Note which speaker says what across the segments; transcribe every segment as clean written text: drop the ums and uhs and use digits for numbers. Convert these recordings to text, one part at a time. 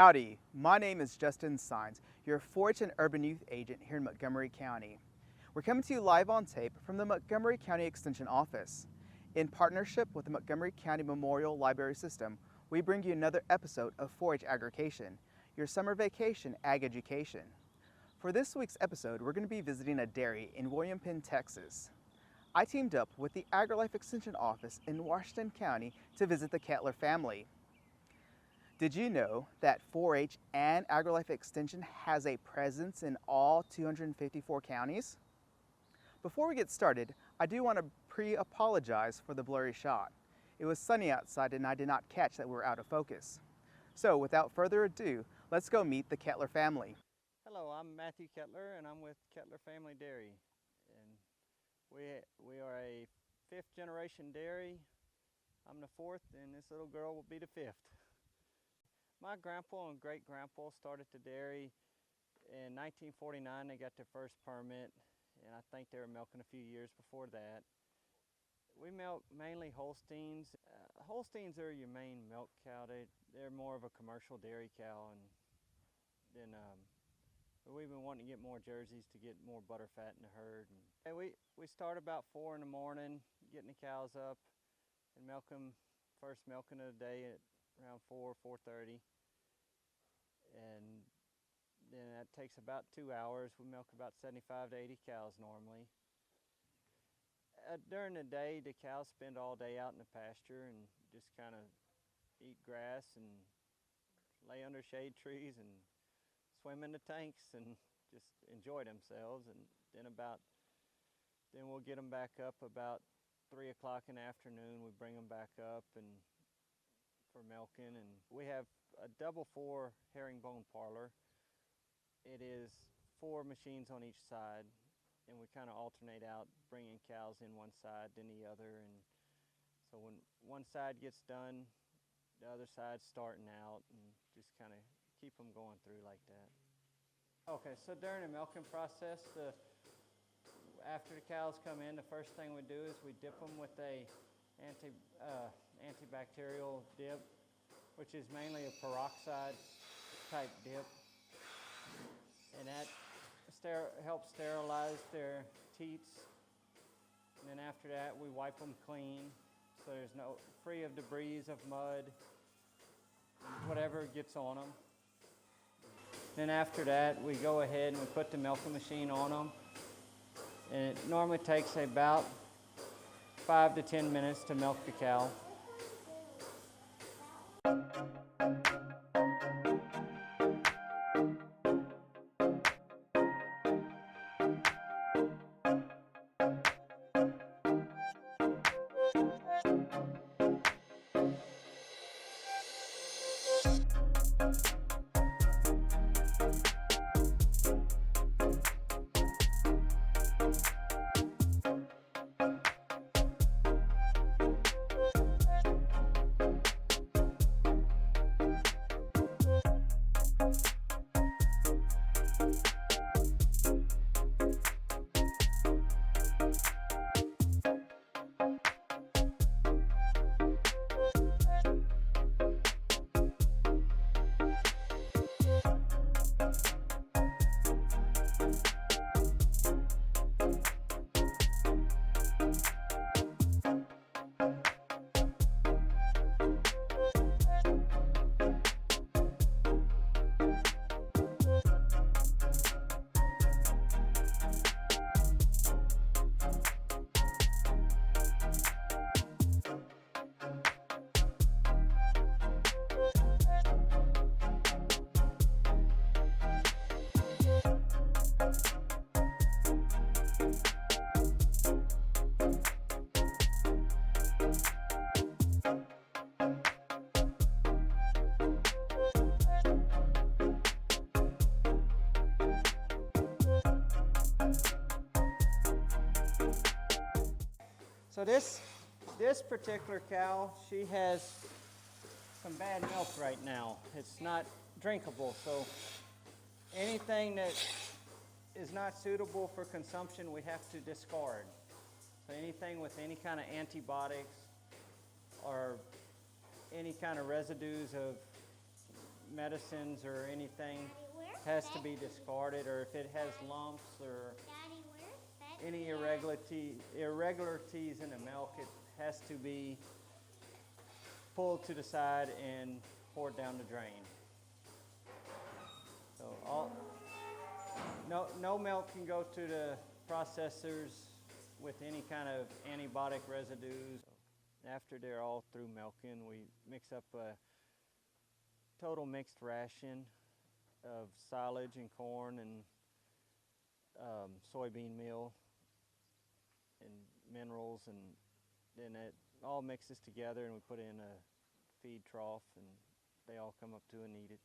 Speaker 1: Howdy, my name is Justin Sines, your Forage and Urban Youth Agent here in Montgomery County. We're coming to you live on tape from the Montgomery County Extension Office. In partnership with the Montgomery County Memorial Library System, we bring you another episode of Forage Agrication, your summer vacation ag education. For this week's episode, we're going to be visiting a dairy in William Penn, Texas. I teamed up with the AgriLife Extension Office in Washington County to visit the Kettler family. Did you know that 4-H and AgriLife Extension has a presence in all 254 counties? Before we get started, I do want to pre-apologize for the blurry shot. It was sunny outside and I did not catch that we were out of focus. So without further ado, let's go meet the Kettler family.
Speaker 2: Hello, I'm Matthew Kettler and I'm with Kettler Family Dairy. And we are a 5th generation dairy. I'm the 4th and this little girl will be the 5th. My grandpa and great-grandpa started the dairy in 1949. They got their first permit, and I think they were milking a few years before that. We milk mainly Holsteins. Holsteins are your main milk cow. They're more of a commercial dairy cow, and then we've been wanting to get more Jerseys to get more butter fat in the herd. And we start about 4 in the morning, getting the cows up and milk them. First milking of the day at around 4:30, and then that takes about 2 hours. We milk about 75 to 80 cows normally. During the day, the cows spend all day out in the pasture and just kind of eat grass and lay under shade trees and swim in the tanks and just enjoy themselves. And then we'll get them back up about 3 o'clock in the afternoon. We bring them back up and for milking, and we have a double 4 herringbone parlor. It is 4 machines on each side, and we kind of alternate out bringing cows in one side then the other, and so when one side gets done, the other side's starting out, and just kind of keep them going through like that. Okay, so during the milking process, after the cows come in, the first thing we do is we dip them with a antibacterial dip, which is mainly a peroxide type dip, and that helps sterilize their teats. And then after that, we wipe them clean so there's free of debris of mud, whatever gets on them. Then after that, we go ahead and we put the milking machine on them, and it normally takes about 5 to 10 minutes to milk the cow. So this particular cow, she has some bad milk right now. It's not drinkable, so anything that is not suitable for consumption, we have to discard. So anything with any kind of antibiotics or any kind of residues of medicines or anything has to be discarded, or if it has lumps or any irregularities in the milk, it has to be pulled to the side and poured down the drain. So no milk can go to the processors with any kind of antibiotic residues. After they're all through milking, we mix up a total mixed ration of silage and corn and soybean meal and minerals, and then it all mixes together and we put it in a feed trough and they all come up to and eat it.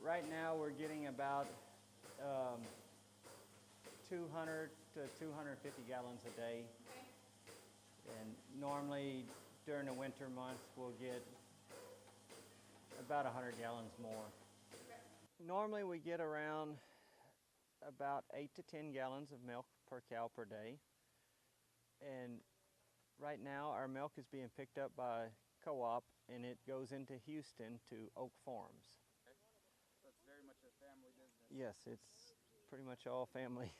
Speaker 2: Right now we're getting about 200 to 250 gallons a day. And normally during the winter months we'll get about 100 gallons more. Normally we get around about 8 to 10 gallons of milk per cow per day. And right now our milk is being picked up by co-op and it goes into Houston to Oak Farms.
Speaker 1: It's very much a family business.
Speaker 2: Yes, it's pretty much all family.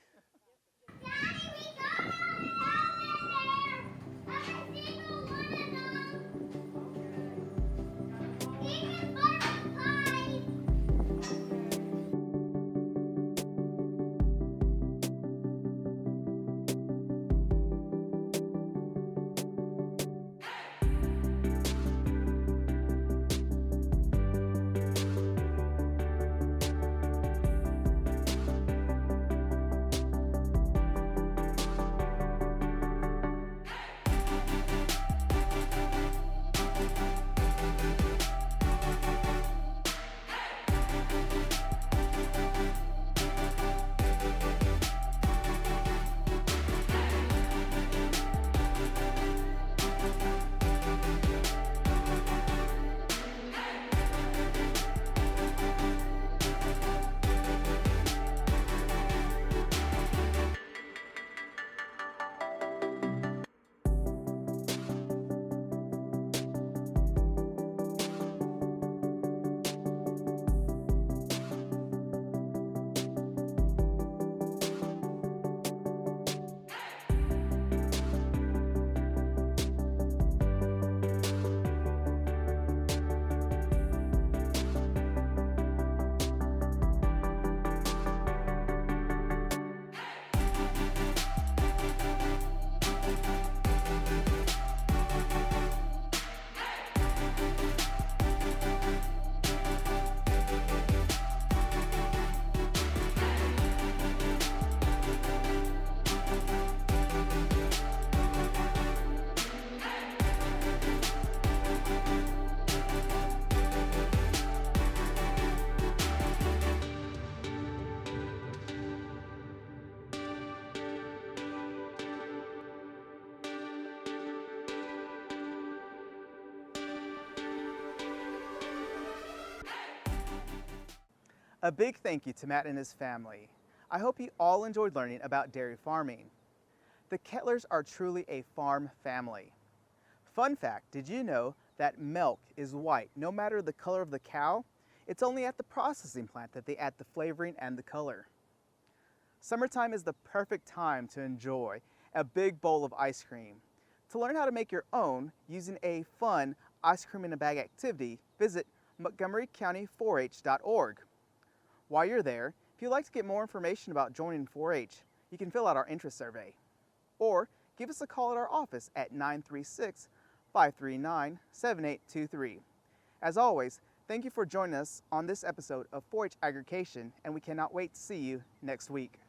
Speaker 1: A big thank you to Matt and his family. I hope you all enjoyed learning about dairy farming. The Kettlers are truly a farm family. Fun fact, did you know that milk is white no matter the color of the cow? It's only at the processing plant that they add the flavoring and the color. Summertime is the perfect time to enjoy a big bowl of ice cream. To learn how to make your own using a fun ice cream in a bag activity, visit montgomerycounty4h.org. While you're there, if you'd like to get more information about joining 4-H, you can fill out our interest survey. Or give us a call at our office at 936-539-7823. As always, thank you for joining us on this episode of 4-H Agrication, and we cannot wait to see you next week.